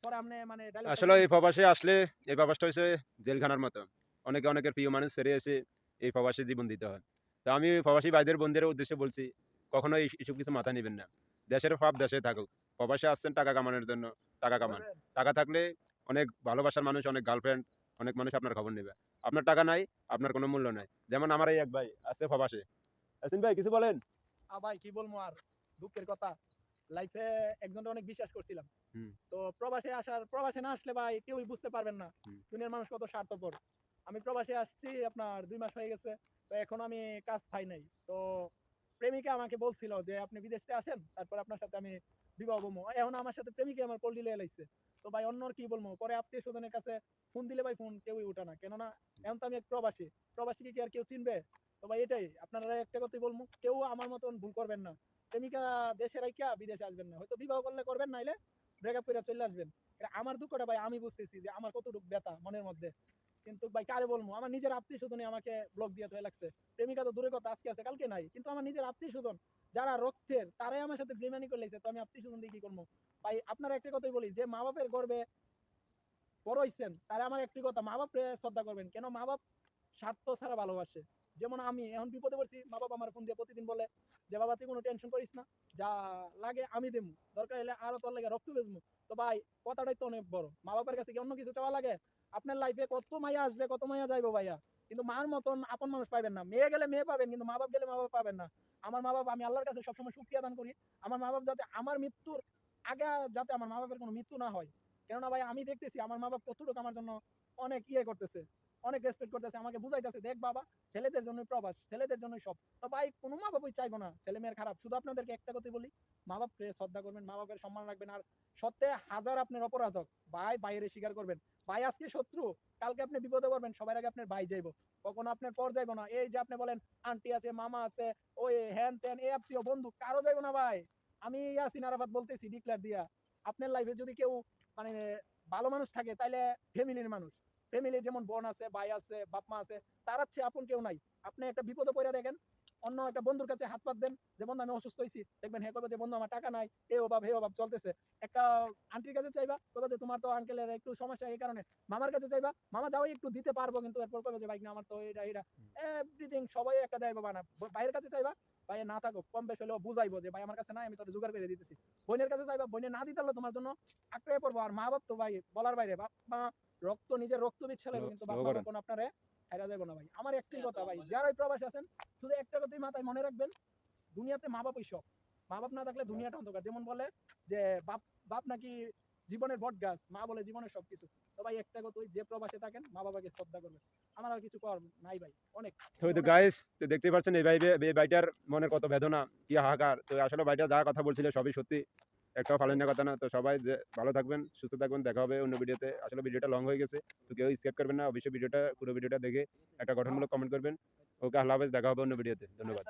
পরে আপনি মানে ডায়লগটা আসলে বলেন। এই প্রবাসে আসলে এই প্রবাসটা হচ্ছে জেলখানার মতো। অনেকে অনেকের প্রিয় মানুষ ছেড়ে এসে এই প্রবাসে জীবন দিতে হয়। তো আমি প্রবাসী ভাইদের বোনদের উদ্দেশ্যে বলছি, কখনো এসব কিছু মাথায় নিবেন না। দেশের পাপ দেশে থাকুক। প্রবাসে আসছেন টাকা কামানোর জন্য, টাকা কামান। বলেন। টাকা থাকলে অনেক ভালোবাসার মানুষ, অনেক গার্লফ্রেন্ড, অনেক মানুষ আপনার খবর নেবে। আপনার টাকা নাই, আপনার কোনো মূল্য নাই। যেমন আমার এই এক ভাই আছে প্রবাসে। ইয়াসিন ভাই কিছু বলেন? ভাই কি বলবো আর, দুঃখের কথা। লাইফে একজনকে অনেক বিশ্বাস করছিলাম। হুম, তো প্রবাসে না আসলে ভাই কেউই বুঝতে পারবেন না হুম। দুনিয়ার মানুষ কত স্বার্থপর। আমি প্রবাসে আসছি আপনার 2 মাস হয়ে গেছে। তো এখন আমি কাজ পাই নাই। তো প্রেমিকা আমাকে বলছিল যে আপনি বিদেশ থেকে আসেন, তারপর আপনার সাথে আমি বিবাহ বমু। এখন আমার সাথে প্রেমিকা আমার পল্লী লয়ে লাইছে। তো ভাই অন্যর কি বলবো, পরে আত্মীয় স্বজনের কাছে ফোন দিলে ভাই ফোন কেউই উঠে না, কেননা এখন তো আমি এক প্রবাসী। প্রবাসীকে কি আর কেউ চিনবে? তো ভাই এটাই আপনারা একটা কথাই বলবো, কেউ আমার মতন ভুল করবেন না। প্রেমিকা দেশে রাইখা বিদেশে আসবেন না, হয়তো বিবাহ করলে করবেন, নাইলে ব্রেকআপ করে চলে আসবেন। এটা আমার দুঃখটা ভাই আমি বুঝতেছি যে আমার কতটুকু ব্যথা মনের মধ্যে। কিন্তু ভাই কারে বলবো, আমার নিজের আত্মীয় স্বজনই আমাকে ব্লক দিয়ে হয়ে লাগছে। প্রেমিকা তো দূরের কথা, আজকে আছে কালকে নাই, কিন্তু আমার নিজের আত্মীয় স্বজন যারা রক্তের, তারাই আমার সাথে বেইমানি করে লাগছে। তো আমি আত্মীয় স্বজন দিয়ে কি করবো? ভাই আপনারা একটা কথাই বলি, যে মা বাপের গর্বে বড় হইছেন তারা আমার একটি কথা, মা বাপরে শ্রদ্ধা করবেন। কেন মা বাপ স্বার্থ ছাড়া ভালোবাসে। যেমন আমি এখন বিপদে পড়ছি, মা বাবা আমার ফোন দিয়ে প্রতিদিন বলে যে বাবা তুই কোনো টেনশন করিস না, যা লাগে আমি দেবো, দরকার হলে আরো তোর লাগে রক্ত বেচবো। তো ভাই কথাটাই তো অনেক বড়, মা বাবার কাছে কি অন্য কিছু চাওয়া লাগে? আপনার লাইফে কত মাইয়া আসবে, কত মাইয়া যাইবো ভাইয়া, কিন্তু মার মতন আপন মানুষ পাবেন না। মেয়ে গেলে মেয়ে পাবেন, কিন্তু মা বাপ গেলে মা বাপ পাবেন না। আমার মা বাপ, আমি আল্লাহর কাছে সবসময় শুকরিয়া দান করি, আমার মা বাপ যাতে আমার মৃত্যুর আগে যাতে আমার মা বাপের কোনো মৃত্যু না হয়। কেননা ভাই আমি দেখতেছি আমার মা বাপ কতটুকু আমার জন্য অনেক ইয়ে করতেছে, অনেক রেসপেক্ট করতেছে, আমাকে বুঝাইতেছে দেখ বাবা, ছেলেদের জন্যই প্রবাস, ছেলেদের জন্যই সব। তো ভাই কোনো মা বাপই চাইবো না ছেলে মেয়ের খারাপ। শুধু আপনাদেরকে একটা কথাই বলি, মা বাপকে শ্রদ্ধা করবেন, মা বাপের সম্মান রাখবেন। আর সত্যি হাজার আপনার অপরাধ হোক ভাই, বাইরে স্বীকার করবেন। ভাই আজকে শত্রু, কালকে আপনি বিপদে পড়বেন, সবার আগে আপনার ভাই যাইবো, কখনো আপনার পর যাইবো না। এই যে আপনি বলেন আন্টি আছে, মামা আছে, ওই হ্যান ত্যান, এই আত্মীয় বন্ধু কারো যাইবো না ভাই। আমি ইয়াসিন আরাফাত বলতেছি ডিক্লার দিয়া, আপনার লাইফে যদি কেউ মানে ভালো মানুষ থাকে, তাইলে ফ্যামিলির মানুষ। ফ্যামিলির যেমন বোন আছে, ভাই আছে, বাপ মা আছে, তার চেয়ে আপন কেউ নাই। আপনি একটা বিপদে পড়ে দেখেন, অন্য একটা বন্ধুর কাছে হাত পাত দেন যে বন্ধু আমি অসুস্থ হয়েছি, দেখবেন হে করবে যে বন্ধু আমার টাকা নাই, এ অভাব হে অভাব চলতেছে। একটা আন্টির কাছে চাইবা, কবে যে তোমার তো আঙ্কেলের একটু সমস্যা এই কারণে। মামার কাছে চাইবা, মামা যাও একটু দিতে পারবো, কিন্তু এরপর কবে যে ভাই না আমার তো এটা এটা এভরিথিং সবাই একটা দেয় বাবা না। ভাইয়ের কাছে চাইবা, ভাই না থাকো কম বেশ হলেও বুঝাইবো যে ভাই আমার কাছে নাই, আমি তোর জোগাড় করে দিতেছি। বোনের কাছে চাইবা, বোনে না দিতে পারলে তোমার জন্য আঁকড়ে পড়বো। আর মা বাপ তো ভাই বলার বাইরে, বাপ মা রক্ত, নিজের রক্ত বিচ্ছা স্লো লাগবে, কিন্তু স্লো বাপ মা করেন। কখনো আপনারে ছাইড়া যাবে না ভাই। আমার একটাই কথা ভাই, যারা ওই প্রবাসে আছেন, শুধু একটা কথাই মাথায় মনে রাখবেন, দুনিয়াতে মা বাপই সব। মা বাপ না থাকলে দুনিয়াটা অন্ধকার। যেমন বলে যে বাপ বাপ নাকি জীবনের বট গাছ, মা বলে জীবনের সবকিছু। তো ভাই একটা কথা, যে প্রবাসে থাকেন মা বাবাকে শ্রদ্ধা করবেন। আমার আর কিছু কর নাই ভাই, অনেক তো মানে তো অনেক। গাইস, তো দেখতেই পাচ্ছেন এই ভাইটার মনের কত বেদনা, কি হাহাকার। তো আসলে ভাইটা যা কথা বলছিল সবই সত্যি, একটাও ফালান্য কথা না। তো সবাই যে ভালো থাকবেন, সুস্থ থাকবেন, দেখা হবে অন্য ভিডিওতে। আসলে ভিডিওটা লং হয়ে গেছে, তো কেউ স্কিপ করবেন না, অবশ্যই পুরো ভিডিওটা দেখে একটা গঠনমূলক কমেন্ট করবেন। ওকে, আল্লাহ হাফেজ, দেখা হবে অন্য ভিডিওতে। ধন্যবাদ।